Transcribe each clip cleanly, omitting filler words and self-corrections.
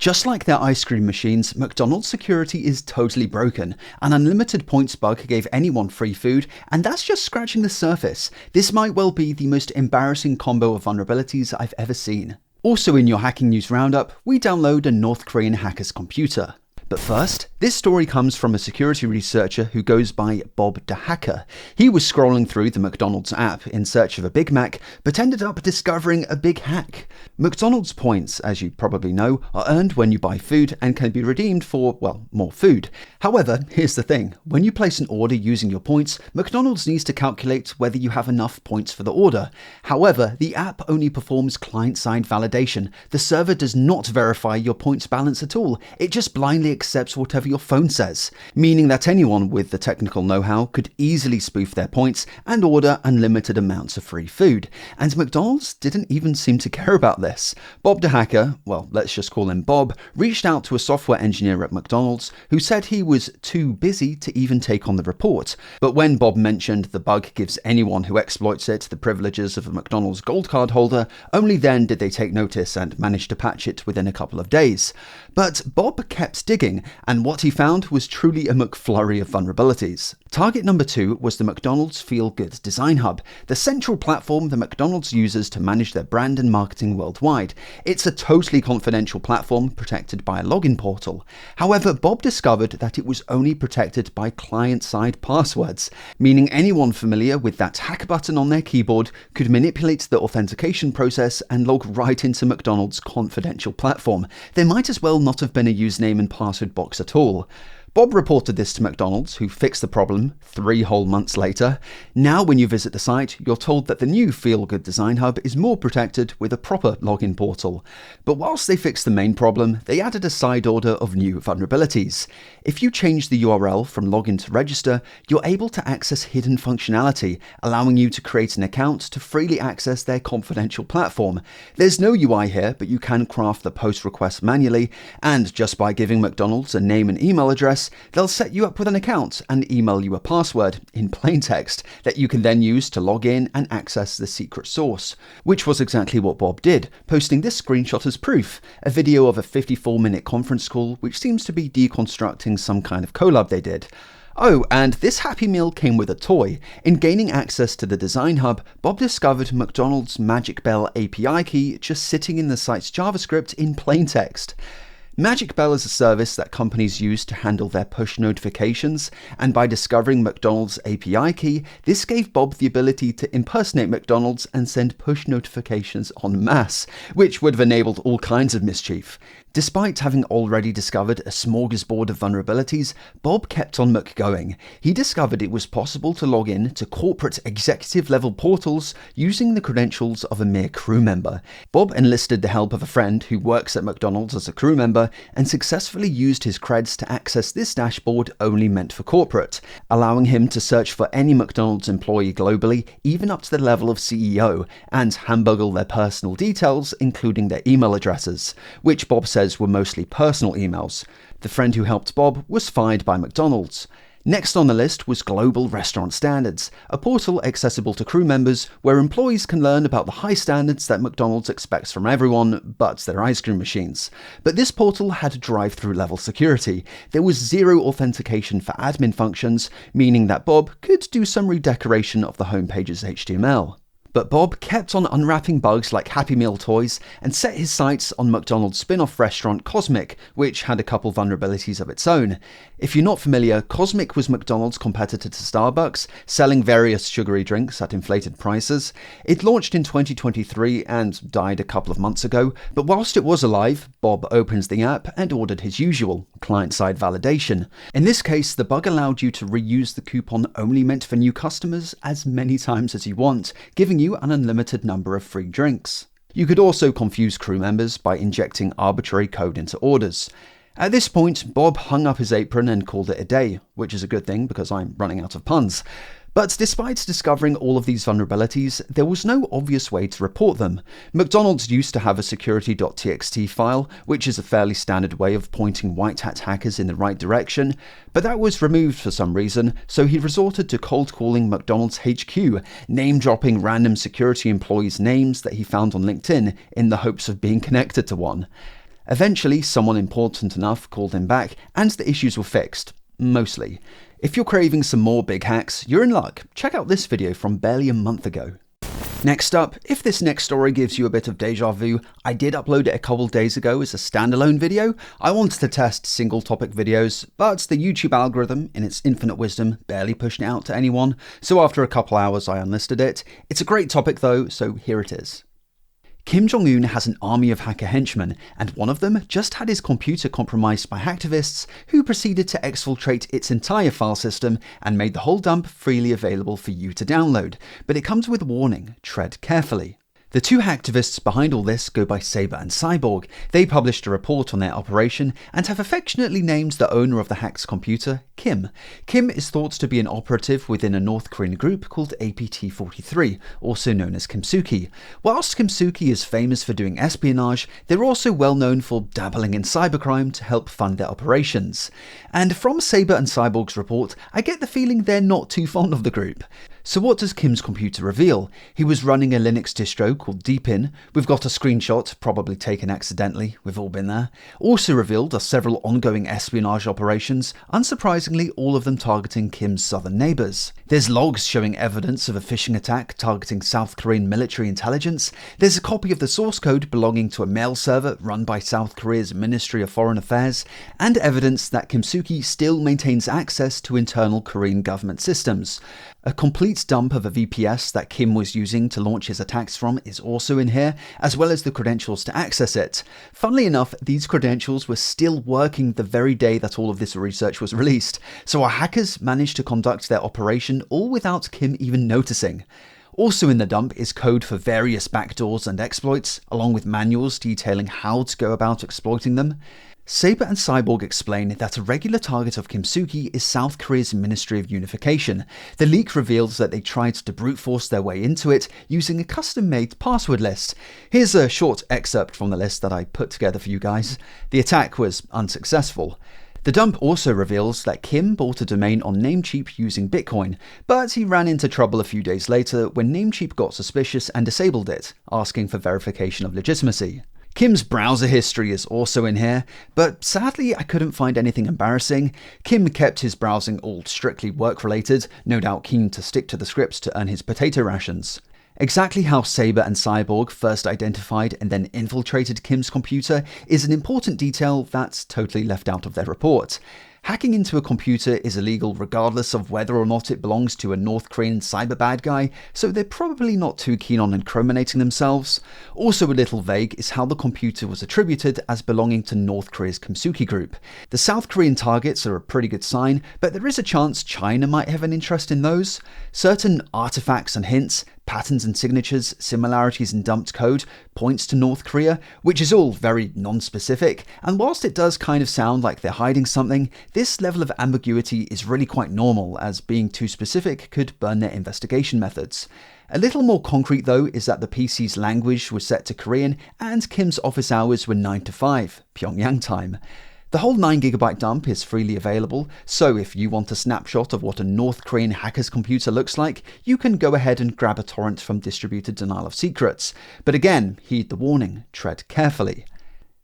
Just like their ice cream machines, McDonald's security is totally broken. An unlimited points bug gave anyone free food, and that's just scratching the surface. This might well be the most embarrassing combo of vulnerabilities I've ever seen. Also in your hacking news roundup, we download a North Korean hacker's computer. But first, this story comes from a security researcher who goes by Bob the Hacker. He was scrolling through the McDonald's app in search of a Big Mac, but ended up discovering a big hack. McDonald's points, as you probably know, are earned when you buy food and can be redeemed for, well, more food. However, here's the thing. When you place an order using your points, McDonald's needs to calculate whether you have enough points for the order. However, the app only performs client-side validation. The server does not verify your points balance at all. It just blindly accepts whatever your phone says, meaning that anyone with the technical know-how could easily spoof their points and order unlimited amounts of free food. And McDonald's didn't even seem to care about this. Bob the Hacker, well, let's just call him Bob, reached out to a software engineer at McDonald's who said he was too busy to even take on the report. But when Bob mentioned the bug gives anyone who exploits it the privileges of a McDonald's gold card holder, only then did they take notice and manage to patch it within a couple of days. But Bob kept digging, and what he found was truly a McFlurry of vulnerabilities. Target number 2 was the McDonald's Feel Good Design Hub, the central platform that McDonald's uses to manage their brand and marketing worldwide. It's a totally confidential platform protected by a login portal. However, Bob discovered that it was only protected by client-side passwords, meaning anyone familiar with that hack button on their keyboard could manipulate the authentication process and log right into McDonald's confidential platform. There might as well not have been a username and password box at all. Bob reported this to McDonald's, who fixed the problem 3 whole months later. Now when you visit the site, you're told that the new Feel Good Design Hub is more protected with a proper login portal. But whilst they fixed the main problem, they added a side order of new vulnerabilities. If you change the URL from login to register, you're able to access hidden functionality, allowing you to create an account to freely access their confidential platform. There's no UI here, but you can craft the post request manually, and just by giving McDonald's a name and email address, they'll set you up with an account and email you a password in plain text that you can then use to log in and access the secret source, which was exactly what Bob did, posting this screenshot as proof, a video of a 54-minute conference call which seems to be deconstructing some kind of collab they did. Oh, and this Happy Meal came with a toy. In gaining access to the Design Hub, Bob discovered McDonald's Magic Bell API key just sitting in the site's JavaScript in plain text. Magic Bell is a service that companies use to handle their push notifications, and by discovering McDonald's API key, this gave Bob the ability to impersonate McDonald's and send push notifications en masse, which would have enabled all kinds of mischief. Despite having already discovered a smorgasbord of vulnerabilities, Bob kept on going. He discovered it was possible to log in to corporate executive-level portals using the credentials of a mere crew member. Bob enlisted the help of a friend who works at McDonald's as a crew member and successfully used his creds to access this dashboard only meant for corporate, allowing him to search for any McDonald's employee globally, even up to the level of CEO, and handbuggle their personal details, including their email addresses, which Bob says were mostly personal emails. The friend who helped Bob was fired by McDonald's. Next on the list was Global Restaurant Standards, a portal accessible to crew members where employees can learn about the high standards that McDonald's expects from everyone but their ice cream machines. But this portal had drive-through level security. There was zero authentication for admin functions, meaning that Bob could do some redecoration of the homepage's HTML. But Bob kept on unwrapping bugs like Happy Meal toys and set his sights on McDonald's spin-off restaurant Cosmic, which had a couple vulnerabilities of its own. If you're not familiar, Cosmic was McDonald's competitor to Starbucks, selling various sugary drinks at inflated prices. It launched in 2023 and died a couple of months ago, but whilst it was alive, Bob opens the app and ordered his usual client-side validation. In this case, the bug allowed you to reuse the coupon only meant for new customers as many times as you want, giving you an unlimited number of free drinks. You could also confuse crew members by injecting arbitrary code into orders. At this point, Bob hung up his apron and called it a day, which is a good thing because I'm running out of puns. But despite discovering all of these vulnerabilities, there was no obvious way to report them. McDonald's used to have a security.txt file, which is a fairly standard way of pointing white hat hackers in the right direction, but that was removed for some reason, so he resorted to cold calling McDonald's HQ, name-dropping random security employees' names that he found on LinkedIn in the hopes of being connected to one. Eventually, someone important enough called him back and the issues were fixed. Mostly. If you're craving some more big hacks, you're in luck. Check out this video from barely a month ago. Next up, if this next story gives you a bit of deja vu, I did upload it a couple days ago as a standalone video. I wanted to test single topic videos, but the YouTube algorithm, in its infinite wisdom, barely pushed it out to anyone, so after a couple hours I unlisted it. It's a great topic though, so here it is. Kim Jong-un has an army of hacker henchmen, and one of them just had his computer compromised by hacktivists who proceeded to exfiltrate its entire file system and made the whole dump freely available for you to download. But it comes with a warning: tread carefully. The two hacktivists behind all this go by Saber and Cyborg. They published a report on their operation and have affectionately named the owner of the hacked computer Kim. Kim is thought to be an operative within a North Korean group called APT-43, also known as Kimsuki. Whilst Kimsuki is famous for doing espionage, they're also well known for dabbling in cybercrime to help fund their operations. And from Saber and Cyborg's report, I get the feeling they're not too fond of the group. So what does Kim's computer reveal? He was running a Linux distro called Deepin. We've got a screenshot, probably taken accidentally, we've all been there. Also revealed are several ongoing espionage operations, unsurprisingly all of them targeting Kim's southern neighbours. There's logs showing evidence of a phishing attack targeting South Korean military intelligence. There's a copy of the source code belonging to a mail server run by South Korea's Ministry of Foreign Affairs, and evidence that Kimsuki still maintains access to internal Korean government systems. A complete dump of a VPS that Kim was using to launch his attacks from is also in here, as well as the credentials to access it. Funnily enough, these credentials were still working the very day that all of this research was released, so our hackers managed to conduct their operation all without Kim even noticing. Also in the dump is code for various backdoors and exploits, along with manuals detailing how to go about exploiting them. Saber and Cyborg explain that a regular target of Kimsuki is South Korea's Ministry of Unification. The leak reveals that they tried to brute force their way into it using a custom-made password list. Here's a short excerpt from the list that I put together for you guys. The attack was unsuccessful. The dump also reveals that Kim bought a domain on Namecheap using Bitcoin, but he ran into trouble a few days later when Namecheap got suspicious and disabled it, asking for verification of legitimacy. Kim's browser history is also in here, but sadly I couldn't find anything embarrassing. Kim kept his browsing all strictly work-related, no doubt keen to stick to the scripts to earn his potato rations. Exactly how Saber and Cyborg first identified and then infiltrated Kim's computer is an important detail that's totally left out of their report. Hacking into a computer is illegal regardless of whether or not it belongs to a North Korean cyber bad guy, so they're probably not too keen on incriminating themselves. Also a little vague is how the computer was attributed as belonging to North Korea's Kimsuki group. The South Korean targets are a pretty good sign, but there is a chance China might have an interest in those. Certain artifacts and hints, patterns and signatures, similarities in dumped code points to North Korea, which is all very non-specific, and whilst it does kind of sound like they're hiding something, this level of ambiguity is really quite normal, as being too specific could burn their investigation methods. A little more concrete though is that the PC's language was set to Korean and Kim's office hours were 9 to 5, Pyongyang time. The whole 9GB dump is freely available, so if you want a snapshot of what a North Korean hacker's computer looks like, you can go ahead and grab a torrent from distributed denial of secrets. But again, heed the warning, tread carefully.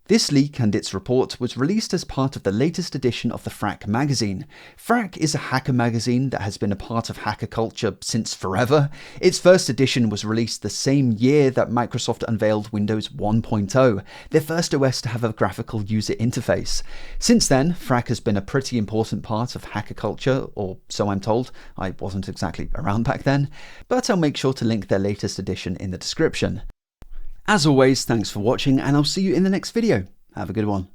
This leak and its report was released as part of the latest edition of the Frack magazine. Frack is a hacker magazine that has been a part of hacker culture since forever. Its first edition was released the same year that Microsoft unveiled Windows 1.0, their first OS to have a graphical user interface. Since then, Frack has been a pretty important part of hacker culture, or so I'm told. I wasn't exactly around back then, but I'll make sure to link their latest edition in the description. As always, thanks for watching, and I'll see you in the next video. Have a good one.